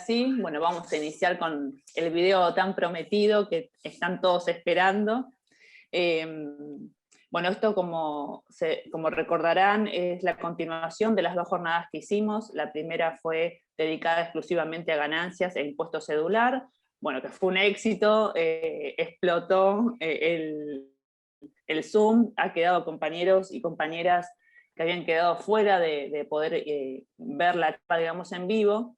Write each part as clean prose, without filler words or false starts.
sí, bueno, vamos a iniciar con el video tan prometido que están todos esperando. Bueno, esto como recordarán es la continuación de las 2 jornadas que hicimos. La primera fue dedicada exclusivamente a ganancias e impuesto cedular, bueno, que fue un éxito, explotó el Zoom, ha quedado compañeros y compañeras que habían quedado fuera de poder ver la charla, digamos, en vivo.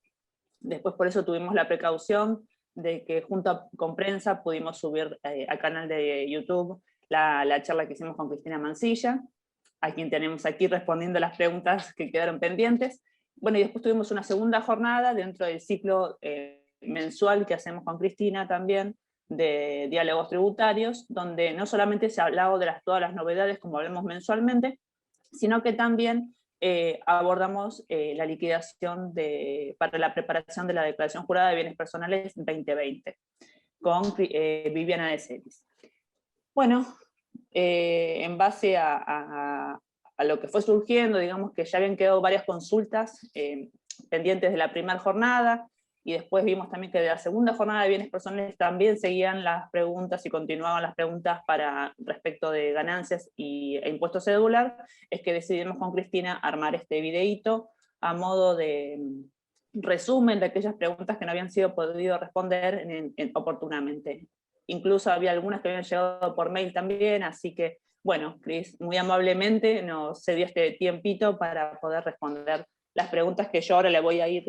Después por eso tuvimos la precaución de que junto con prensa pudimos subir al canal de YouTube la charla que hicimos con Cristina Mansilla, a quien tenemos aquí respondiendo las preguntas que quedaron pendientes. Bueno, y después tuvimos una segunda jornada dentro del ciclo mensual que hacemos con Cristina también, de diálogos tributarios, donde no solamente se ha hablado de todas las novedades como hablamos mensualmente, sino que también abordamos la liquidación para la preparación de la Declaración Jurada de Bienes Personales 2020 con Viviana de Celis. Bueno, en base a lo que fue surgiendo, digamos que ya habían quedado varias consultas pendientes de la primera jornada, y después vimos también que de la segunda jornada de bienes personales también seguían las preguntas y continuaban las preguntas respecto de ganancias e impuesto cedular, es que decidimos con Cristina armar este videíto a modo de resumen de aquellas preguntas que no habían sido podido responder oportunamente. Incluso había algunas que habían llegado por mail también, así que, bueno, Cris muy amablemente nos cedió este tiempito para poder responder las preguntas que yo ahora le voy a ir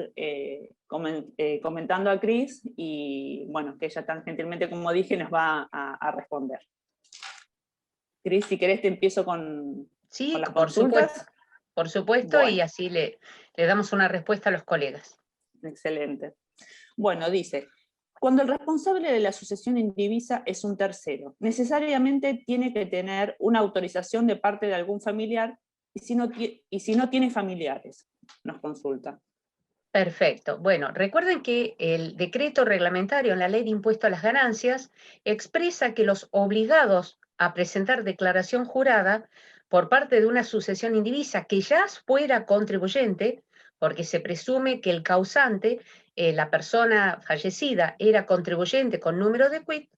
comentando a Cris, y bueno, que ella tan gentilmente como dije nos va a responder. Cris, si querés te empiezo con las consultas. Por supuesto, bueno. Y así le damos una respuesta a los colegas. Excelente. Bueno, dice: cuando el responsable de la sucesión indivisa es un tercero, necesariamente tiene que tener una autorización de parte de algún familiar, y si no tiene familiares, nos consulta. Perfecto. Bueno, recuerden que el decreto reglamentario en la Ley de Impuesto a las Ganancias expresa que los obligados a presentar declaración jurada por parte de una sucesión indivisa que ya fuera contribuyente, porque se presume que el causante, la persona fallecida, era contribuyente con número de quit,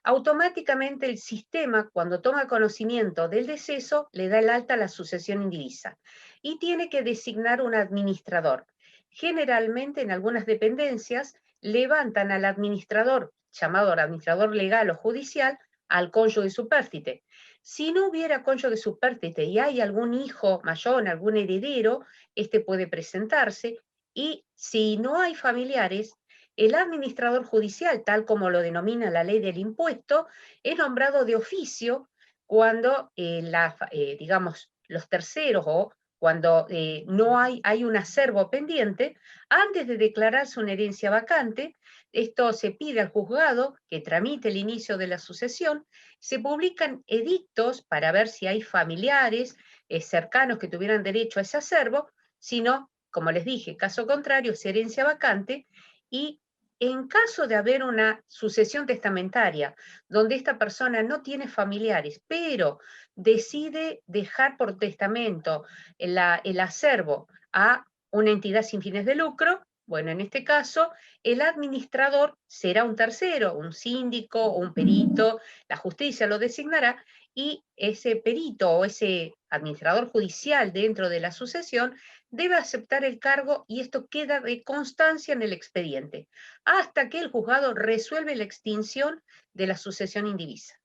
automáticamente el sistema, cuando toma conocimiento del deceso, le da el alta a la sucesión indivisa y tiene que designar un administrador. Generalmente en algunas dependencias levantan al administrador, llamado administrador legal o judicial, al cónyuge supérstite. Si no hubiera cónyuge supérstite y hay algún hijo mayor, algún heredero, este puede presentarse, y si no hay familiares, el administrador judicial, tal como lo denomina la ley del impuesto, es nombrado de oficio cuando, digamos, los terceros o cuando no hay un acervo pendiente, antes de declararse una herencia vacante. Esto se pide al juzgado que tramite el inicio de la sucesión, se publican edictos para ver si hay familiares cercanos que tuvieran derecho a ese acervo, si no, como les dije, caso contrario, es herencia vacante. Y en caso de haber una sucesión testamentaria donde esta persona no tiene familiares, pero decide dejar por testamento el acervo a una entidad sin fines de lucro, bueno, en este caso, el administrador será un tercero, un síndico o un perito, la justicia lo designará, y ese perito o ese administrador judicial dentro de la sucesión debe aceptar el cargo, y esto queda de constancia en el expediente, hasta que el juzgado resuelve la extinción de la sucesión indivisa.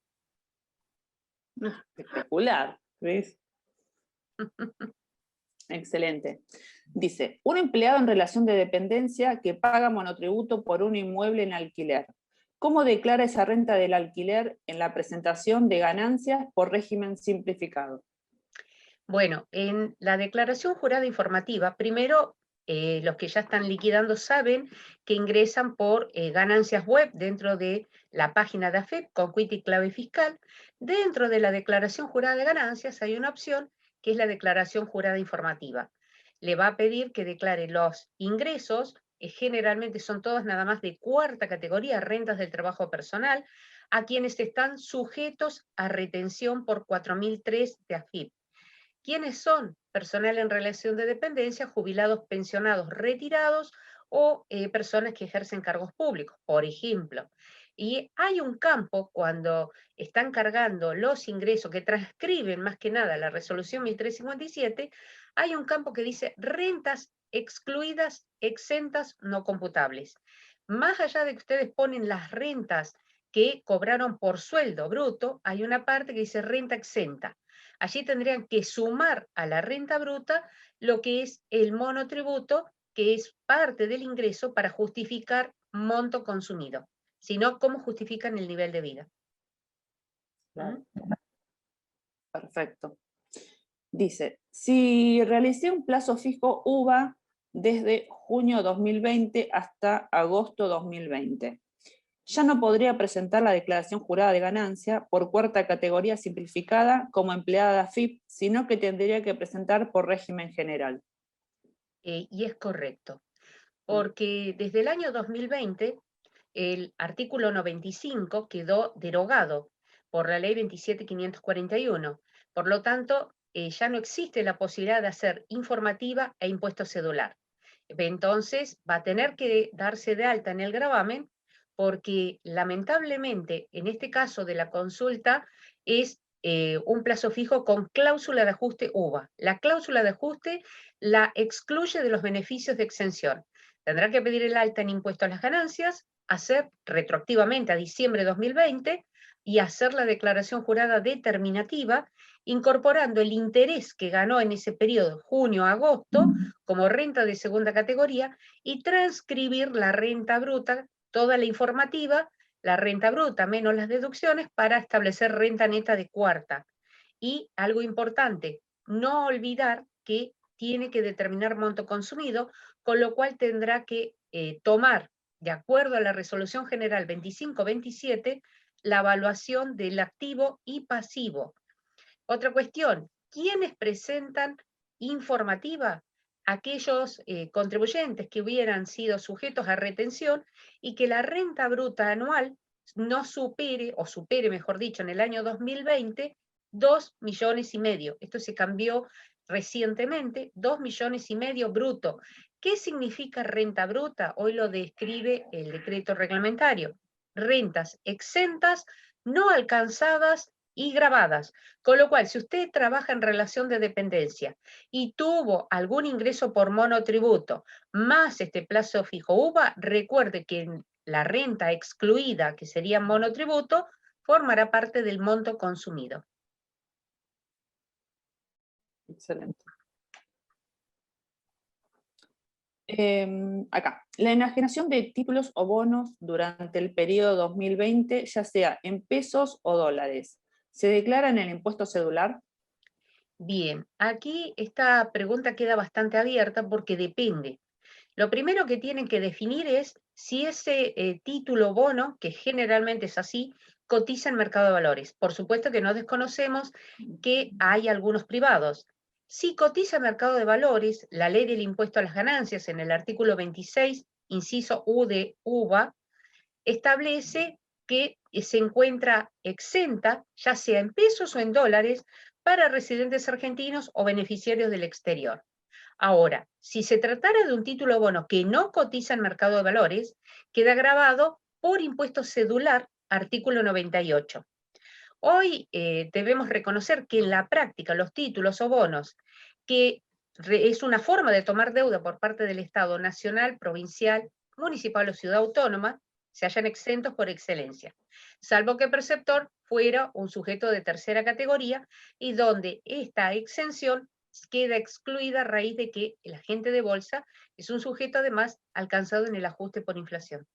Espectacular, ¿ves? Excelente. Dice: un empleado en relación de dependencia que paga monotributo por un inmueble en alquiler, ¿cómo declara esa renta del alquiler en la presentación de ganancias por régimen simplificado? Bueno, en la declaración jurada informativa, primero, los que ya están liquidando saben que ingresan por ganancias web dentro de la página de AFEP con quit y clave fiscal. Dentro de la declaración jurada de ganancias hay una opción que es la declaración jurada informativa. Le va a pedir que declare los ingresos, generalmente son todas nada más de cuarta categoría, rentas del trabajo personal, a quienes están sujetos a retención por 4003 de AFIP. ¿Quiénes son? Personal en relación de dependencia, jubilados, pensionados, retirados o personas que ejercen cargos públicos, por ejemplo. Y hay un campo cuando están cargando los ingresos que transcriben más que nada la resolución 1357, hay un campo que dice rentas excluidas, exentas, no computables. Más allá de que ustedes ponen las rentas que cobraron por sueldo bruto, hay una parte que dice renta exenta. Allí tendrían que sumar a la renta bruta lo que es el monotributo, que es parte del ingreso para justificar monto consumido, sino cómo justifican el nivel de vida. Claro. Perfecto. Dice, si realicé un plazo fijo UVA desde junio 2020 hasta agosto 2020, ya no podría presentar la declaración jurada de ganancia por cuarta categoría simplificada como empleada de AFIP, sino que tendría que presentar por régimen general. Y es correcto, porque desde el año 2020 el artículo 95 quedó derogado por la ley 27.541. Por lo tanto, ya no existe la posibilidad de hacer informativa e impuesto cedular. Entonces, va a tener que darse de alta en el gravamen porque lamentablemente, en este caso de la consulta, es un plazo fijo con cláusula de ajuste UVA. La cláusula de ajuste la excluye de los beneficios de exención. Tendrá que pedir el alta en impuesto a las ganancias, hacer retroactivamente a diciembre de 2020 y hacer la declaración jurada determinativa, incorporando el interés que ganó en ese periodo, junio a agosto, como renta de segunda categoría, y transcribir la renta bruta, toda la informativa, la renta bruta menos las deducciones, para establecer renta neta de cuarta. Y algo importante, no olvidar que tiene que determinar monto consumido, con lo cual tendrá que tomar, de acuerdo a la Resolución General 2527, la evaluación del activo y pasivo. Otra cuestión, ¿quiénes presentan informativa? Aquellos contribuyentes que hubieran sido sujetos a retención y que la renta bruta anual no supere, o supere, mejor dicho, en el año 2020, 2,5 millones. Esto se cambió recientemente, 2,5 millones bruto. ¿Qué significa renta bruta? Hoy lo describe el decreto reglamentario. Rentas exentas, no alcanzadas y grabadas. Con lo cual, si usted trabaja en relación de dependencia y tuvo algún ingreso por monotributo, más este plazo fijo UVA, recuerde que la renta excluida, que sería monotributo, formará parte del monto consumido. Excelente. Acá, la enajenación de títulos o bonos durante el periodo 2020, ya sea en pesos o dólares, ¿se declara en el impuesto cedular? Bien, aquí esta pregunta queda bastante abierta porque depende. Lo primero que tienen que definir es si ese título o bono, que generalmente es así, cotiza en mercado de valores. Por supuesto que no desconocemos que hay algunos privados. Si cotiza en mercado de valores, la ley del impuesto a las ganancias en el artículo 26, inciso U de UVA, establece que se encuentra exenta, ya sea en pesos o en dólares, para residentes argentinos o beneficiarios del exterior. Ahora, si se tratara de un título bono que no cotiza en mercado de valores, queda grabado por impuesto cedular, artículo 98. Hoy debemos reconocer que en la práctica los títulos o bonos, que es una forma de tomar deuda por parte del Estado nacional, provincial, municipal o ciudad autónoma, se hallan exentos por excelencia, salvo que el perceptor fuera un sujeto de tercera categoría y donde esta exención queda excluida a raíz de que el agente de bolsa es un sujeto además alcanzado en el ajuste por inflación.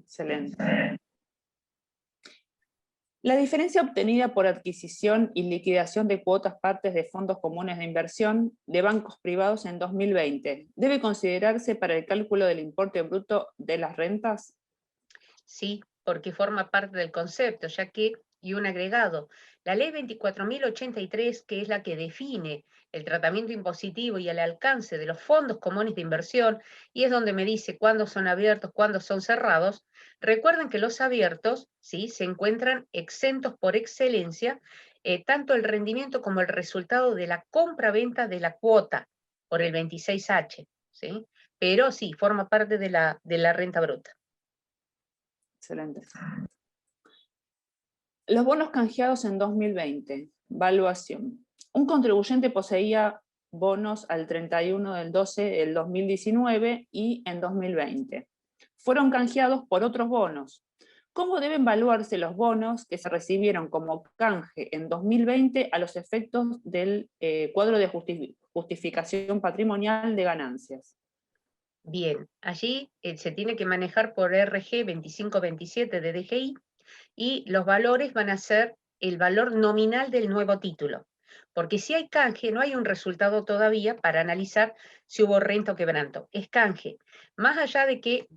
Excelente. La diferencia obtenida por adquisición y liquidación de cuotas partes de fondos comunes de inversión de bancos privados en 2020, ¿debe considerarse para el cálculo del importe bruto de las rentas? Sí, porque forma parte del concepto, ya que, y un agregado, la ley 24.083, que es la que define el tratamiento impositivo y el alcance de los fondos comunes de inversión, y es donde me dice cuándo son abiertos, cuándo son cerrados, recuerden que los abiertos, ¿sí?, se encuentran exentos por excelencia, tanto el rendimiento como el resultado de la compra-venta de la cuota. por el 26H, ¿sí? Pero sí, forma parte de la renta bruta. Excelente. Los bonos canjeados en 2020. Valuación. Un contribuyente poseía bonos al 31 del 12 del 2019 y en 2020. Fueron canjeados por otros bonos. ¿Cómo deben valuarse los bonos que se recibieron como canje en 2020 a los efectos del cuadro de justificación patrimonial de ganancias? Bien, allí se tiene que manejar por RG 2527 de DGI y los valores van a ser el valor nominal del nuevo título. Porque si hay canje, no hay un resultado todavía para analizar si hubo renta o quebranto. Es canje. Más allá de que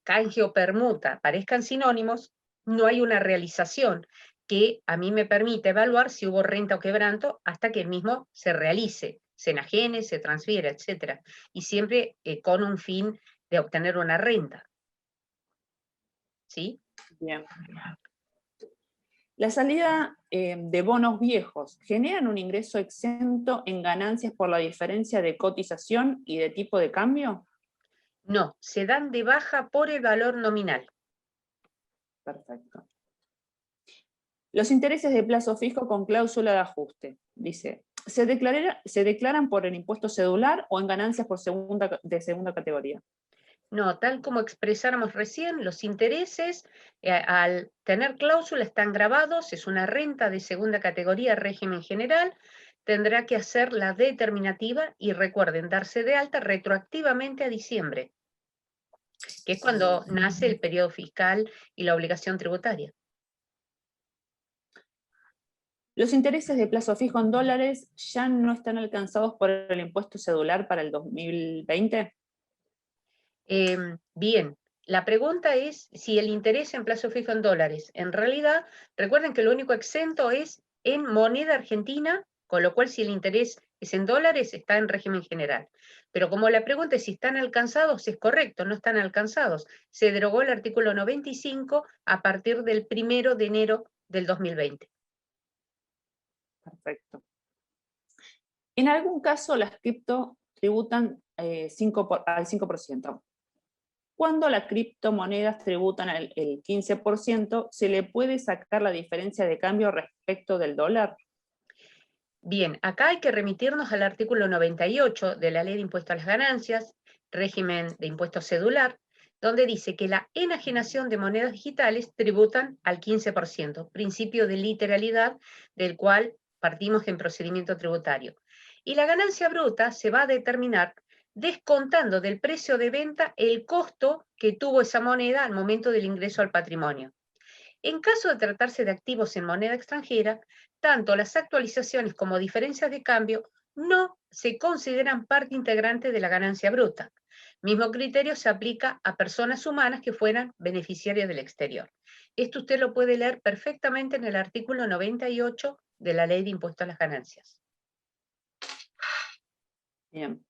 canje o permuta parezcan sinónimos, no hay una realización que a mí me permite evaluar si hubo renta o quebranto hasta que el mismo se realice, se enajene, se transfiera, etc. Y siempre con un fin de obtener una renta. ¿Sí? Bien. La salida de bonos viejos generan un ingreso exento en ganancias por la diferencia de cotización y de tipo de cambio. No, se dan de baja por el valor nominal. Perfecto. Los intereses de plazo fijo con cláusula de ajuste. Dice, ¿se declaran por el impuesto cedular o en ganancias de segunda categoría? No, tal como expresáramos recién, los intereses al tener cláusula están grabados, es una renta de segunda categoría, régimen general, tendrá que hacer la determinativa y recuerden darse de alta retroactivamente a diciembre, que es cuando nace el periodo fiscal y la obligación tributaria. ¿Los intereses de plazo fijo en dólares ya no están alcanzados por el impuesto cedular para el 2020? Bien, la pregunta es si el interés en plazo fijo en dólares. En realidad, recuerden que lo único exento es en moneda argentina, con lo cual si el interés es en dólares, está en régimen general. Pero como la pregunta es si están alcanzados, es correcto, no están alcanzados. Se derogó el artículo 95 a partir del 1 de enero del 2020. Perfecto. En algún caso, las cripto tributan al 5%. Cuando las criptomonedas tributan el 15%, ¿se le puede sacar la diferencia de cambio respecto del dólar? Bien, acá hay que remitirnos al artículo 98 de la Ley de Impuesto a las Ganancias, régimen de impuesto cedular, donde dice que la enajenación de monedas digitales tributan al 15%, principio de literalidad del cual partimos en procedimiento tributario. Y la ganancia bruta se va a determinar descontando del precio de venta el costo que tuvo esa moneda al momento del ingreso al patrimonio. En caso de tratarse de activos en moneda extranjera, tanto las actualizaciones como diferencias de cambio no se consideran parte integrante de la ganancia bruta. Mismo criterio se aplica a personas humanas que fueran beneficiarias del exterior. Esto usted lo puede leer perfectamente en el artículo 98 de la Ley de Impuesto a las Ganancias. Bien.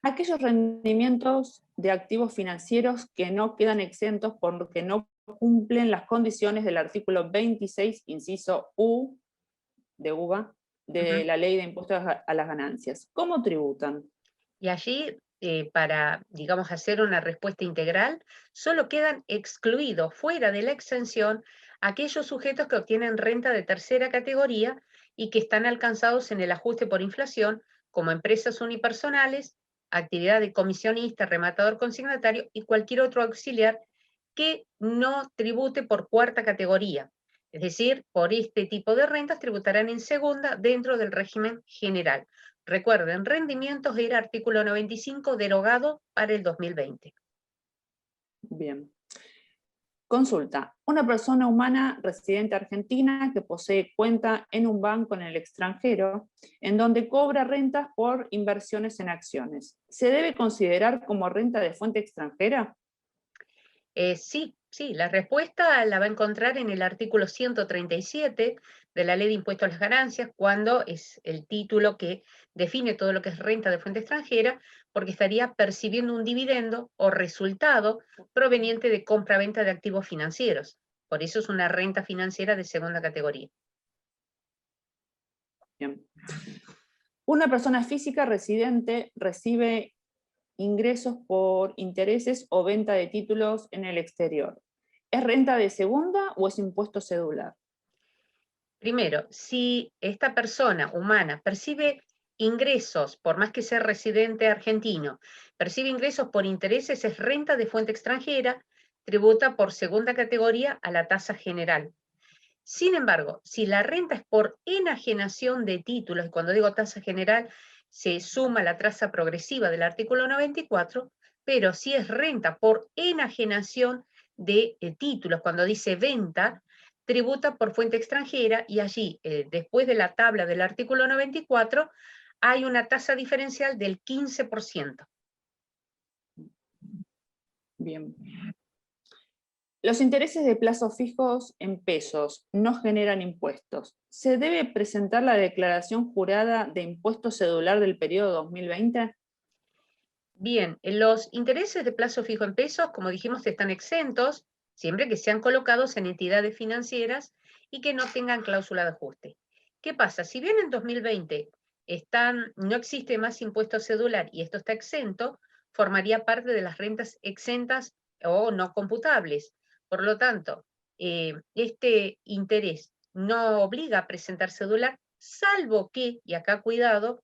Aquellos rendimientos de activos financieros que no quedan exentos porque no cumplen las condiciones del artículo 26, inciso U, de UVA, de la Ley de Impuestos a las Ganancias. ¿Cómo tributan? Y allí, para, digamos, hacer una respuesta integral, solo quedan excluidos fuera de la exención aquellos sujetos que obtienen renta de tercera categoría y que están alcanzados en el ajuste por inflación, como empresas unipersonales, actividad de comisionista, rematador consignatario y cualquier otro auxiliar que no tribute por cuarta categoría. Es decir, por este tipo de rentas tributarán en segunda dentro del régimen general. Recuerden, rendimientos era artículo 95 derogado para el 2020. Bien. Consulta. Una persona humana residente argentina que posee cuenta en un banco en el extranjero, en donde cobra rentas por inversiones en acciones. ¿Se debe considerar como renta de fuente extranjera? Sí, la respuesta la va a encontrar en el artículo 137 de la Ley de Impuesto a las Ganancias, cuando es el título que define todo lo que es renta de fuente extranjera, porque estaría percibiendo un dividendo o resultado proveniente de compra-venta de activos financieros. Por eso es una renta financiera de segunda categoría. Bien. Una persona física residente recibe ingresos por intereses o venta de títulos en el exterior. ¿Es renta de segunda o es impuesto cedular? Primero, si esta persona humana percibe ingresos, por más que sea residente argentino, percibe ingresos por intereses, es renta de fuente extranjera, tributa por segunda categoría a la tasa general. Sin embargo, si la renta es por enajenación de títulos, y cuando digo tasa general, se suma la tasa progresiva del artículo 94, pero si es renta por enajenación de títulos, cuando dice venta, tributa por fuente extranjera y allí, después de la tabla del artículo 94, hay una tasa diferencial del 15%. Bien. Los intereses de plazos fijos en pesos no generan impuestos. ¿Se debe presentar la declaración jurada de impuesto cedular del periodo 2020? Bien, los intereses de plazo fijo en pesos, como dijimos, están exentos siempre que sean colocados en entidades financieras y que no tengan cláusula de ajuste. ¿Qué pasa? Si bien en 2020 no existe más impuesto cedular y esto está exento, formaría parte de las rentas exentas o no computables. Por lo tanto, este interés no obliga a presentar cedular, salvo que, y acá cuidado,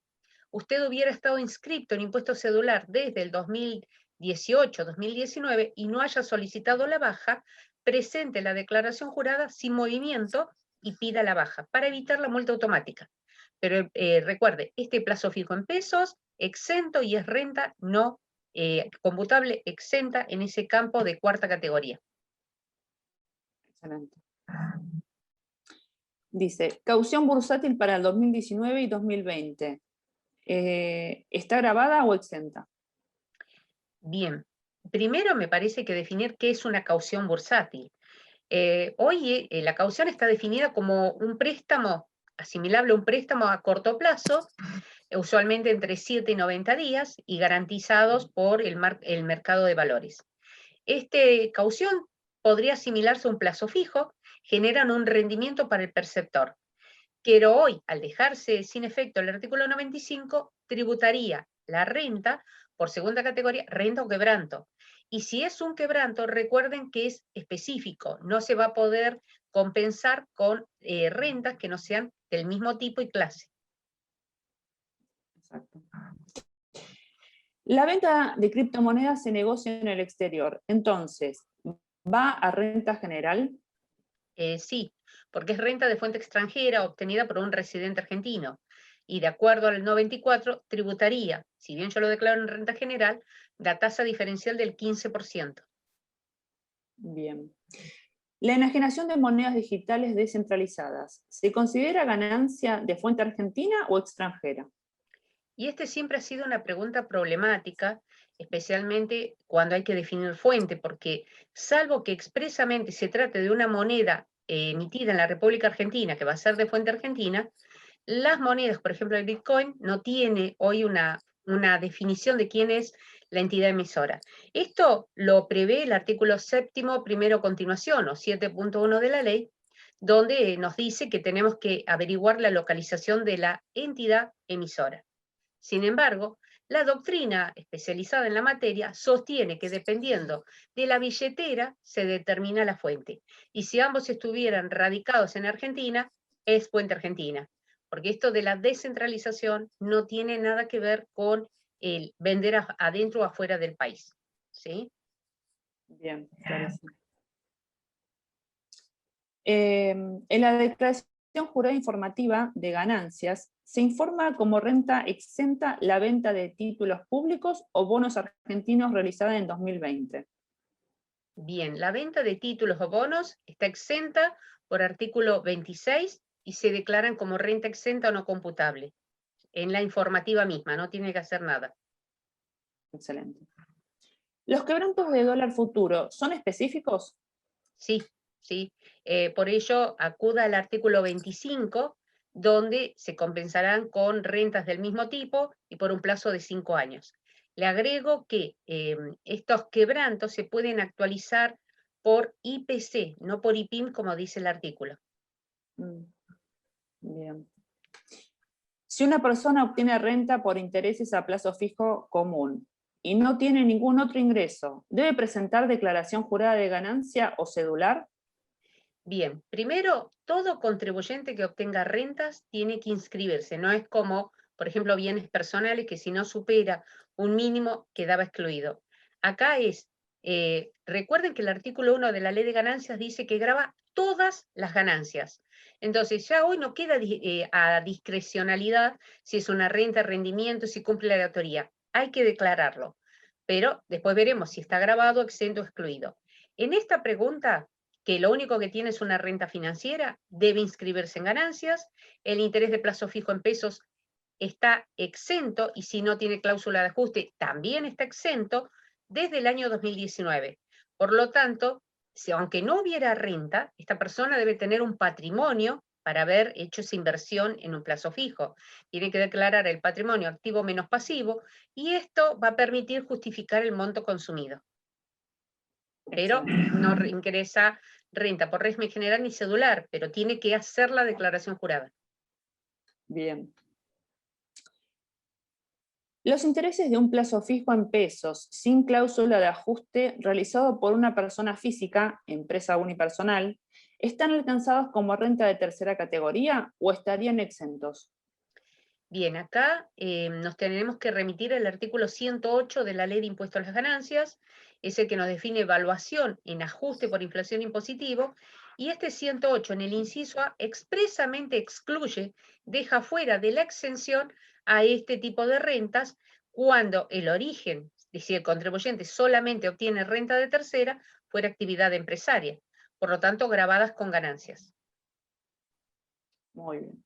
usted hubiera estado inscrito en impuesto cedular desde el 2018, 2019 y no haya solicitado la baja, presente la declaración jurada sin movimiento y pida la baja para evitar la multa automática. Pero recuerde, este plazo fijo en pesos, exento y es renta no computable, exenta en ese campo de cuarta categoría. Excelente. Dice, caución bursátil para el 2019 y 2020. ¿Está grabada o exenta? Bien, primero me parece que definir qué es una caución bursátil. Hoy la caución está definida como un préstamo asimilable a un préstamo a corto plazo, usualmente entre 7 y 90 días, y garantizados por el mercado de valores. Este caución podría asimilarse a un plazo fijo, generan un rendimiento para el perceptor. Pero hoy, al dejarse sin efecto el artículo 95, tributaría la renta por segunda categoría, renta o quebranto. Y si es un quebranto, recuerden que es específico, no se va a poder compensar con rentas que no sean del mismo tipo y clase. Exacto. La venta de criptomonedas se negocia en el exterior. Entonces, ¿va a renta general? Sí, porque es renta de fuente extranjera obtenida por un residente argentino. Y de acuerdo al 94, tributaría, si bien yo lo declaro en renta general, la tasa diferencial del 15%. Bien. La enajenación de monedas digitales descentralizadas, ¿se considera ganancia de fuente argentina o extranjera? Y este siempre ha sido una pregunta problemática, especialmente cuando hay que definir fuente, porque salvo que expresamente se trate de una moneda emitida en la República Argentina, que va a ser de fuente argentina, las monedas, por ejemplo, el Bitcoin, no tiene hoy una definición de quién es la entidad emisora. Esto lo prevé el artículo 7º, primero continuación, o 7.1 de la ley, donde nos dice que tenemos que averiguar la localización de la entidad emisora. Sin embargo, la doctrina especializada en la materia sostiene que dependiendo de la billetera se determina la fuente. Y si ambos estuvieran radicados en Argentina, es fuente argentina. Porque esto de la descentralización no tiene nada que ver con el vender adentro o afuera del país. ¿Sí? Bien, clarísimo. En la declaración jurada informativa de ganancias, ¿se informa como renta exenta la venta de títulos públicos o bonos argentinos realizada en 2020? Bien, la venta de títulos o bonos está exenta por artículo 26 y se declaran como renta exenta o no computable. En la informativa misma, no tiene que hacer nada. Excelente. ¿Los quebrantos de dólar futuro son específicos? Sí, sí. Por ello, acuda al artículo 25, donde se compensarán con rentas del mismo tipo y por un plazo de 5 años. Le agrego que estos quebrantos se pueden actualizar por IPC, no por IPIM, como dice el artículo. Bien. Si una persona obtiene renta por intereses a plazo fijo común y no tiene ningún otro ingreso, ¿debe presentar declaración jurada de ganancia o cedular? Bien, primero, todo contribuyente que obtenga rentas tiene que inscribirse. No es como, por ejemplo, bienes personales que si no supera un mínimo quedaba excluido. Acá es, recuerden que el artículo 1 de la Ley de Ganancias dice que grava todas las ganancias. Entonces, ya hoy no queda a discrecionalidad si es una renta, rendimiento, si cumple la autoría. Hay que declararlo. Pero después veremos si está grabado, exento o excluido. En esta pregunta, que lo único que tiene es una renta financiera, debe inscribirse en ganancias, el interés de plazo fijo en pesos está exento y si no tiene cláusula de ajuste también está exento desde el año 2019. Por lo tanto, si aunque no hubiera renta, esta persona debe tener un patrimonio para haber hecho esa inversión en un plazo fijo. Tiene que declarar el patrimonio activo menos pasivo y esto va a permitir justificar el monto consumido. Pero no ingresa renta por régimen general ni cedular, pero tiene que hacer la declaración jurada. Bien. Los intereses de un plazo fijo en pesos, sin cláusula de ajuste, realizado por una persona física, empresa unipersonal, ¿están alcanzados como renta de tercera categoría o estarían exentos? Bien, acá nos tenemos que remitir al artículo 108 de la Ley de Impuesto a las Ganancias, es el que nos define evaluación en ajuste por inflación impositivo, y este 108 en el inciso A expresamente excluye, deja fuera de la exención a este tipo de rentas cuando el origen, es decir, el contribuyente solamente obtiene renta de tercera, fuera actividad empresaria, por lo tanto grabadas con ganancias. Muy bien.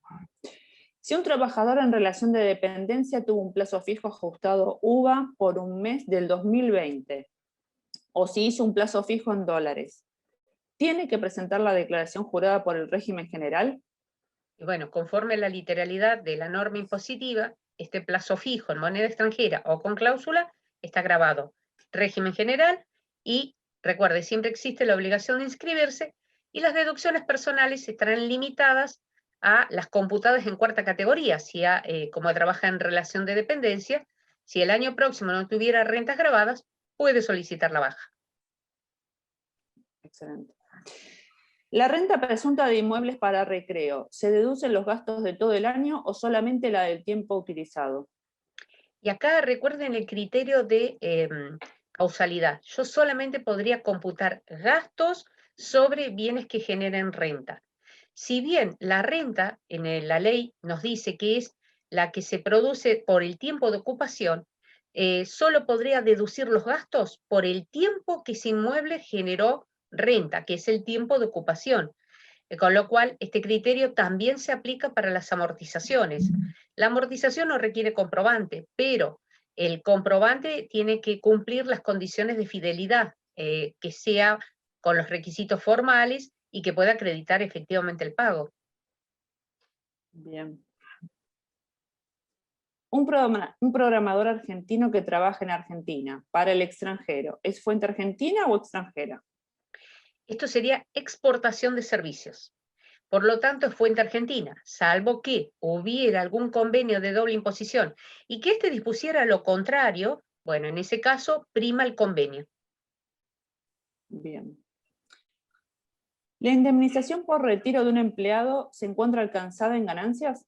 Si un trabajador en relación de dependencia tuvo un plazo fijo ajustado UVA por un mes del 2020, o si hizo un plazo fijo en dólares, ¿tiene que presentar la declaración jurada por el régimen general? Y bueno, conforme a la literalidad de la norma impositiva, este plazo fijo en moneda extranjera o con cláusula está grabado. Régimen general y, recuerde, siempre existe la obligación de inscribirse y las deducciones personales estarán limitadas a las computadas en cuarta categoría, si como trabaja en relación de dependencia, si el año próximo no tuviera rentas grabadas, puede solicitar la baja. Excelente. La renta presunta de inmuebles para recreo, ¿se deducen los gastos de todo el año o solamente la del tiempo utilizado? Y acá recuerden el criterio de causalidad. Yo solamente podría computar gastos sobre bienes que generen renta. Si bien la renta en la ley nos dice que es la que se produce por el tiempo de ocupación, solo podría deducir los gastos por el tiempo que ese inmueble generó renta, que es el tiempo de ocupación. Con lo cual, este criterio también se aplica para las amortizaciones. La amortización no requiere comprobante, pero el comprobante tiene que cumplir las condiciones de fidelidad, que sea con los requisitos formales y que pueda acreditar efectivamente el pago. Bien. Un programador argentino que trabaja en Argentina para el extranjero, ¿es fuente argentina o extranjera? Esto sería exportación de servicios. Por lo tanto, es fuente argentina, salvo que hubiera algún convenio de doble imposición y que éste dispusiera lo contrario, bueno, en ese caso prima el convenio. Bien. ¿La indemnización por retiro de un empleado se encuentra alcanzada en ganancias?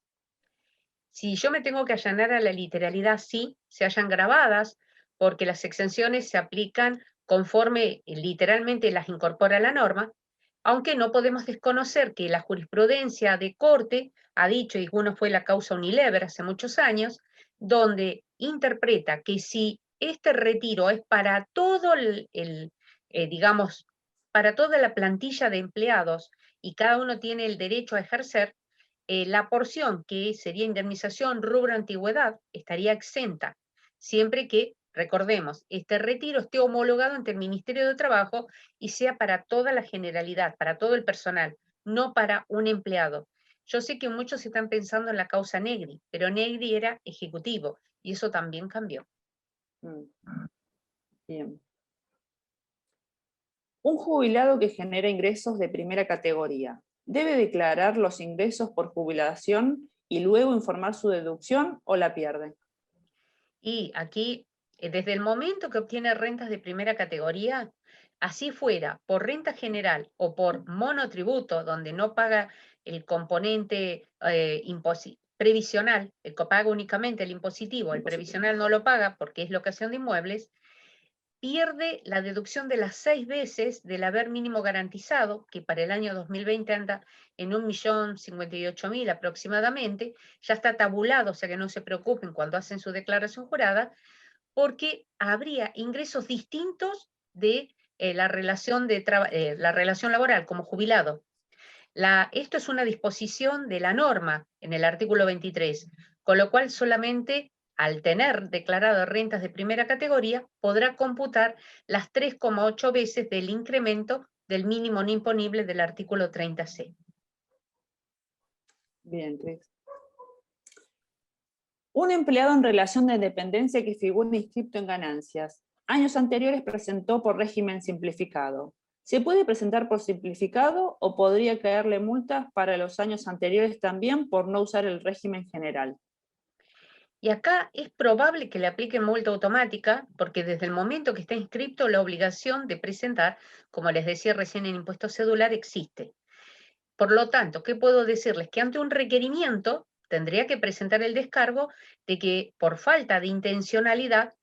Si yo me tengo que allanar a la literalidad, sí, se hallan grabadas, porque las exenciones se aplican conforme literalmente las incorpora la norma, aunque no podemos desconocer que la jurisprudencia de corte ha dicho, y uno fue la causa Unilever hace muchos años, donde interpreta que si este retiro es para todo digamos, para toda la plantilla de empleados y cada uno tiene el derecho a ejercer, la porción que sería indemnización rubro antigüedad estaría exenta, siempre que, recordemos, este retiro esté homologado ante el Ministerio de Trabajo y sea para toda la generalidad, para todo el personal, no para un empleado. Yo sé que muchos están pensando en la causa Negri, pero Negri era ejecutivo y eso también cambió. Bien. Un jubilado que genera ingresos de primera categoría, ¿debe declarar los ingresos por jubilación y luego informar su deducción o la pierde? Y aquí, desde el momento que obtiene rentas de primera categoría, así fuera por renta general o por monotributo, donde no paga el componente previsional, el que paga únicamente el impositivo, el previsional no lo paga porque es locación de inmuebles, pierde la deducción de las 6 veces del haber mínimo garantizado, que para el año 2020 anda en 1.058.000 aproximadamente, ya está tabulado, o sea que no se preocupen cuando hacen su declaración jurada, porque habría ingresos distintos de la relación laboral como jubilado. Esto es una disposición de la norma en el artículo 23, con lo cual solamente al tener declarado rentas de primera categoría podrá computar las 3,8 veces del incremento del mínimo no imponible del artículo 30C. Bien, Cris. Un empleado en relación de dependencia que figura inscripto en ganancias. Años anteriores presentó por régimen simplificado. ¿Se puede presentar por simplificado o podría caerle multas para los años anteriores también por no usar el régimen general? Y acá es probable que le apliquen multa automática, porque desde el momento que está inscrito, la obligación de presentar, como les decía recién en impuesto cedular, existe. Por lo tanto, ¿qué puedo decirles? Que ante un requerimiento tendría que presentar el descargo de que por falta de intencionalidad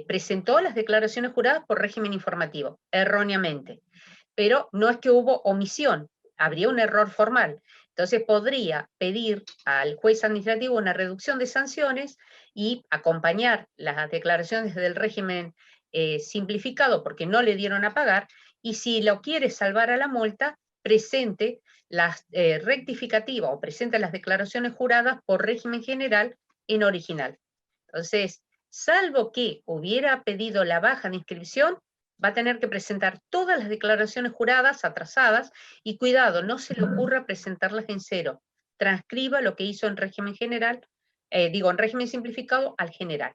presentó las declaraciones juradas por régimen informativo, erróneamente. Pero no es que hubo omisión, habría un error formal. Entonces podría pedir al juez administrativo una reducción de sanciones y acompañar las declaraciones del régimen simplificado porque no le dieron a pagar, y si lo quiere salvar a la multa, presente las rectificativas o presente las declaraciones juradas por régimen general en original. Entonces, salvo que hubiera pedido la baja de inscripción, va a tener que presentar todas las declaraciones juradas atrasadas y cuidado, no se le ocurra presentarlas en cero. Transcriba lo que hizo en régimen general, en régimen simplificado al general.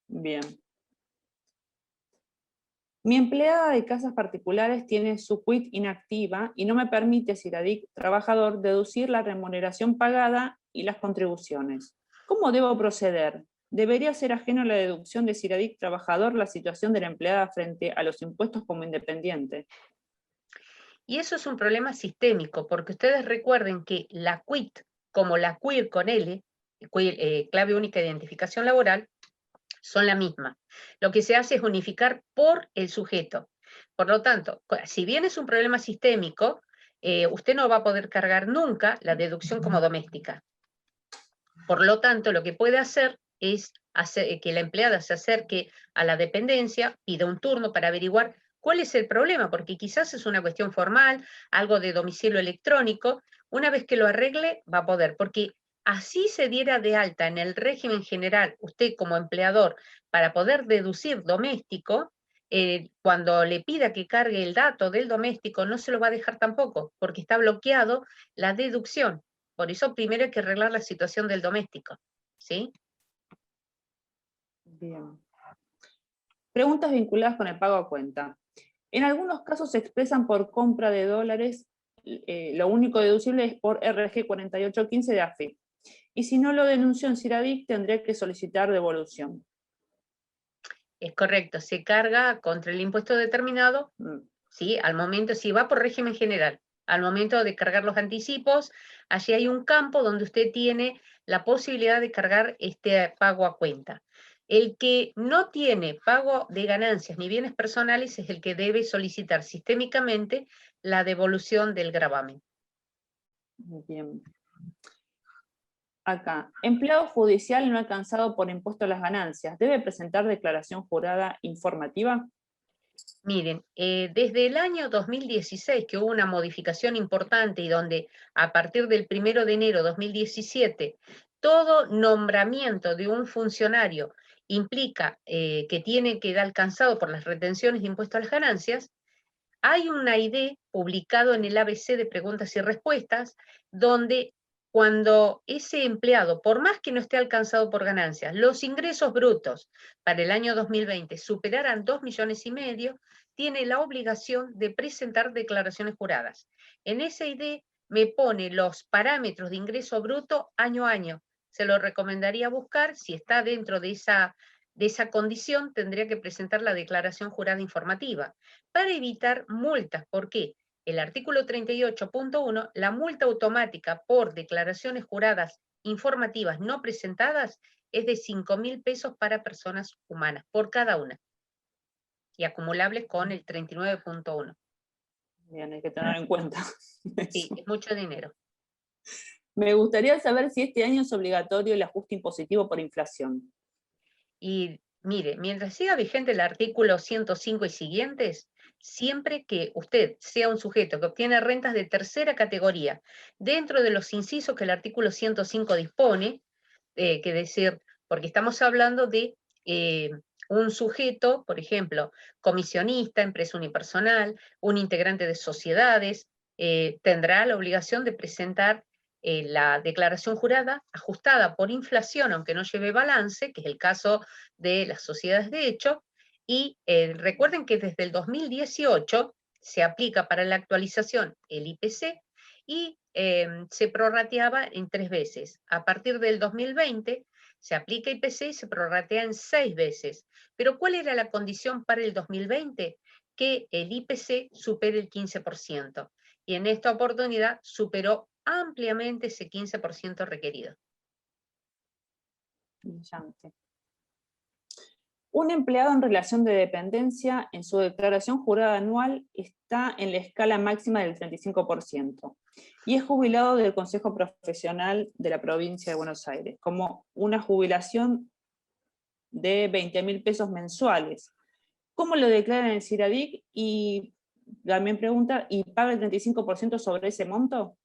Bien. Mi empleada de casas particulares tiene su quit inactiva y no me permite, SIRADIC trabajador, deducir la remuneración pagada y las contribuciones. ¿Cómo debo proceder? ¿Debería ser ajeno a la deducción de SIRADIC trabajador la situación de la empleada frente a los impuestos como independiente? Y eso es un problema sistémico, porque ustedes recuerden que la quit, como la queer con L, clave única de identificación laboral, son la misma. Lo que se hace es unificar por el sujeto. Por lo tanto, si bien es un problema sistémico, usted no va a poder cargar nunca la deducción como doméstica. Por lo tanto, lo que puede hacer es que la empleada se acerque a la dependencia, pida un turno para averiguar cuál es el problema, porque quizás es una cuestión formal, algo de domicilio electrónico. Una vez que lo arregle, va a poder, porque así se diera de alta en el régimen general, usted como empleador, para poder deducir doméstico, cuando le pida que cargue el dato del doméstico, no se lo va a dejar tampoco, porque está bloqueado la deducción. Por eso primero hay que arreglar la situación del doméstico, ¿sí? Bien. Preguntas vinculadas con el pago a cuenta. En algunos casos se expresan por compra de dólares, lo único deducible es por RG 4815 de AFIP. Y si no lo denunció en SIRADIC, tendré que solicitar devolución. Es correcto, se carga contra el impuesto determinado, ¿sí? Al momento, si va por régimen general, al momento de cargar los anticipos, allí hay un campo donde usted tiene la posibilidad de cargar este pago a cuenta. El que no tiene pago de ganancias ni bienes personales es el que debe solicitar sistémicamente la devolución del gravamen. Bien. Acá, empleado judicial no alcanzado por impuesto a las ganancias, ¿debe presentar declaración jurada informativa? Miren, desde el año 2016, que hubo una modificación importante y donde a partir del 1 de enero de 2017, todo nombramiento de un funcionario implica que tiene que dar alcanzado por las retenciones de impuestos a las ganancias, hay una ID publicado en el ABC de preguntas y respuestas, donde cuando ese empleado, por más que no esté alcanzado por ganancias, los ingresos brutos para el año 2020 superaran 2,5 millones, tiene la obligación de presentar declaraciones juradas. En ese ID me pone los parámetros de ingreso bruto año a año. Se lo recomendaría buscar, si está dentro de esa condición, tendría que presentar la declaración jurada informativa, para evitar multas. ¿Por qué? El artículo 38.1, la multa automática por declaraciones juradas informativas no presentadas es de 5.000 pesos para personas humanas, por cada una, y acumulables con el 39.1. Bien, hay que tener en cuenta Sí, eso. es mucho dinero. Me gustaría saber si este año es obligatorio el ajuste impositivo por inflación. Y mire, mientras siga vigente el artículo 105 y siguientes, siempre que usted sea un sujeto que obtiene rentas de tercera categoría dentro de los incisos que el artículo 105 dispone, que decir, porque estamos hablando de un sujeto, por ejemplo, comisionista, empresa unipersonal, un integrante de sociedades, tendrá la obligación de presentar la declaración jurada ajustada por inflación, aunque no lleve balance, que es el caso de las sociedades de hecho, y recuerden que desde el 2018 se aplica para la actualización el IPC y se prorrateaba en 3 veces. A partir del 2020 se aplica IPC y se prorratea en 6 veces. Pero ¿cuál era la condición para el 2020? Que el IPC supere el 15%. Y en esta oportunidad superó ampliamente ese 15% requerido. Brillante. Un empleado en relación de dependencia en su declaración jurada anual está en la escala máxima del 35% y es jubilado del Consejo Profesional de la Provincia de Buenos Aires, como una jubilación de 20.000 pesos mensuales. ¿Cómo lo declaran en el CIRADIC? Y también pregunta, ¿y paga el 35% sobre ese monto?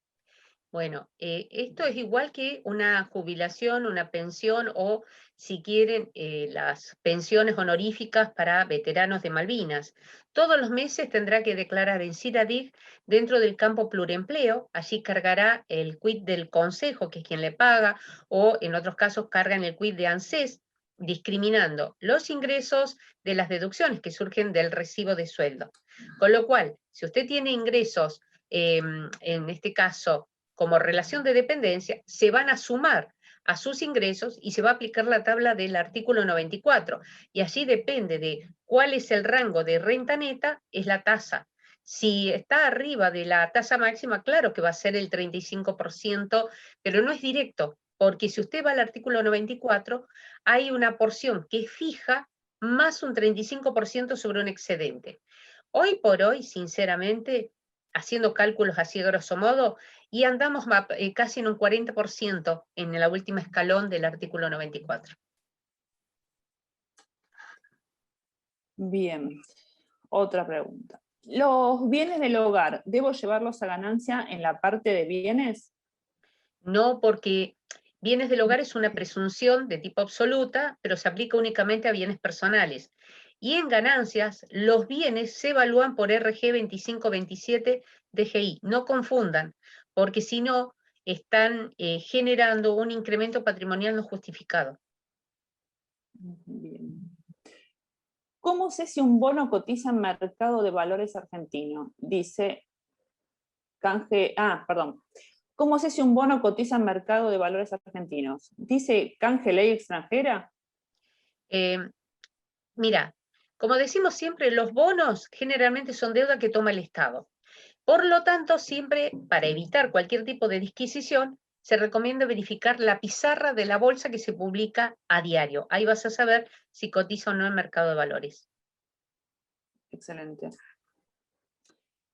Bueno, esto es igual que una jubilación, una pensión o, si quieren, las pensiones honoríficas para veteranos de Malvinas. Todos los meses tendrá que declarar en CIRADIC dentro del campo pluriempleo. Allí cargará el quit del consejo, que es quien le paga, o en otros casos cargan el quit de ANSES, discriminando los ingresos de las deducciones que surgen del recibo de sueldo. Con lo cual, si usted tiene ingresos, en este caso, como relación de dependencia, se van a sumar a sus ingresos y se va a aplicar la tabla del artículo 94. Y allí depende de cuál es el rango de renta neta, es la tasa. Si está arriba de la tasa máxima, claro que va a ser el 35%, pero no es directo, porque si usted va al artículo 94, hay una porción que es fija más un 35% sobre un excedente. Hoy por hoy, sinceramente, haciendo cálculos así grosso modo, y andamos casi en un 40% en la última escalón del artículo 94. Bien, otra pregunta. ¿Los bienes del hogar, debo llevarlos a ganancia en la parte de bienes? No, porque bienes del hogar es una presunción de tipo absoluta, pero se aplica únicamente a bienes personales. Y en ganancias, los bienes se evalúan por RG 2527 DGI. No confundan, porque si no, están generando un incremento patrimonial no justificado. Bien. ¿Cómo sé si un bono cotiza en mercado de valores argentino? Dice perdón. ¿Cómo sé si un bono cotiza en mercado de valores argentinos? ¿Dice canje ley extranjera? Eh, Mira, como decimos siempre, los bonos generalmente son deuda que toma el Estado. Por lo tanto, siempre, para evitar cualquier tipo de disquisición, se recomienda verificar la pizarra de la bolsa que se publica a diario. Ahí vas a saber si cotiza o no en mercado de valores. Excelente.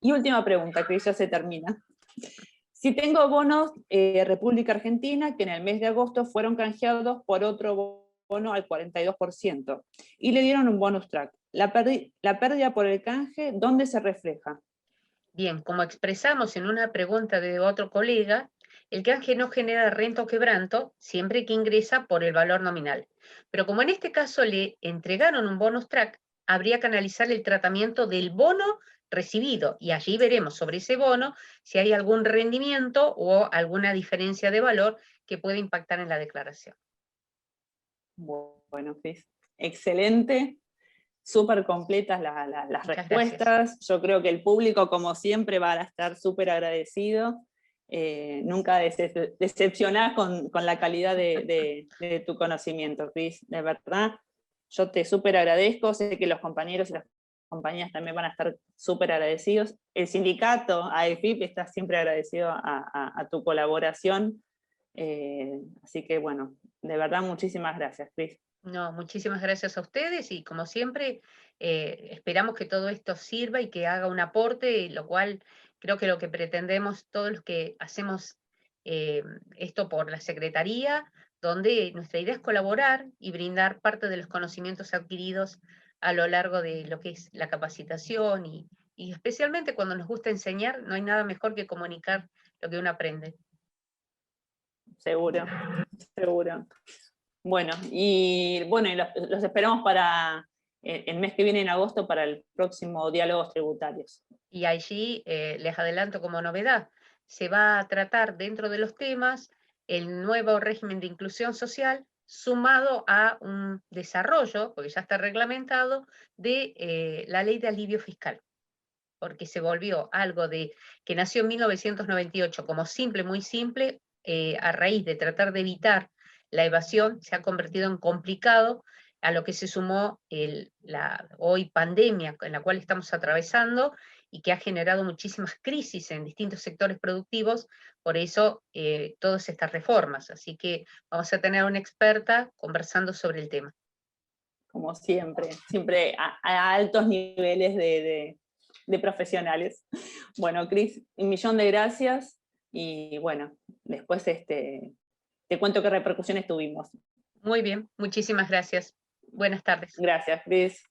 Y última pregunta, que ya se termina. Si tengo bonos República Argentina, que en el mes de agosto fueron canjeados por otro bono al 42%, y le dieron un bonus track, la pérdida por el canje, ¿dónde se refleja? Bien, como expresamos en una pregunta de otro colega, el canje no genera renta o quebranto siempre que ingresa por el valor nominal. Pero como en este caso le entregaron un bonus track, habría que analizar el tratamiento del bono recibido y allí veremos sobre ese bono si hay algún rendimiento o alguna diferencia de valor que puede impactar en la declaración. Bueno, Cris, excelente, súper completas las Muchas gracias. respuestas. Yo creo que el público, como siempre, va a estar súper agradecido. nunca decepcionás con la calidad de tu conocimiento, Cris, de verdad. Yo te súper agradezco, sé que los compañeros y las compañías también van a estar súper agradecidos. El sindicato, AEFIP, está siempre agradecido a tu colaboración. Así que bueno, de verdad muchísimas gracias, Cris. No, muchísimas gracias a ustedes y como siempre, esperamos que todo esto sirva y que haga un aporte, lo cual creo que lo que pretendemos todos los que hacemos esto por la Secretaría, donde nuestra idea es colaborar y brindar parte de los conocimientos adquiridos a lo largo de lo que es la capacitación y especialmente cuando nos gusta enseñar, no hay nada mejor que comunicar lo que uno aprende. Seguro, seguro. Bueno, y los esperamos para el mes que viene en agosto para el próximo Diálogos Tributarios. Y allí les adelanto como novedad, se va a tratar dentro de los temas el nuevo régimen de inclusión social sumado a un desarrollo, porque ya está reglamentado, de la ley de alivio fiscal, porque se volvió algo que nació en 1998 como simple, muy simple, a raíz de tratar de evitar la evasión, se ha convertido en complicado, a lo que se sumó la hoy pandemia en la cual estamos atravesando y que ha generado muchísimas crisis en distintos sectores productivos, por eso todas estas reformas. Así que vamos a tener una experta conversando sobre el tema. Como siempre, siempre a altos niveles de profesionales. Bueno, Cris, 1.000.000 de gracias y bueno, después te cuento qué repercusiones tuvimos. Muy bien, muchísimas gracias. Buenas tardes. Gracias, Cris.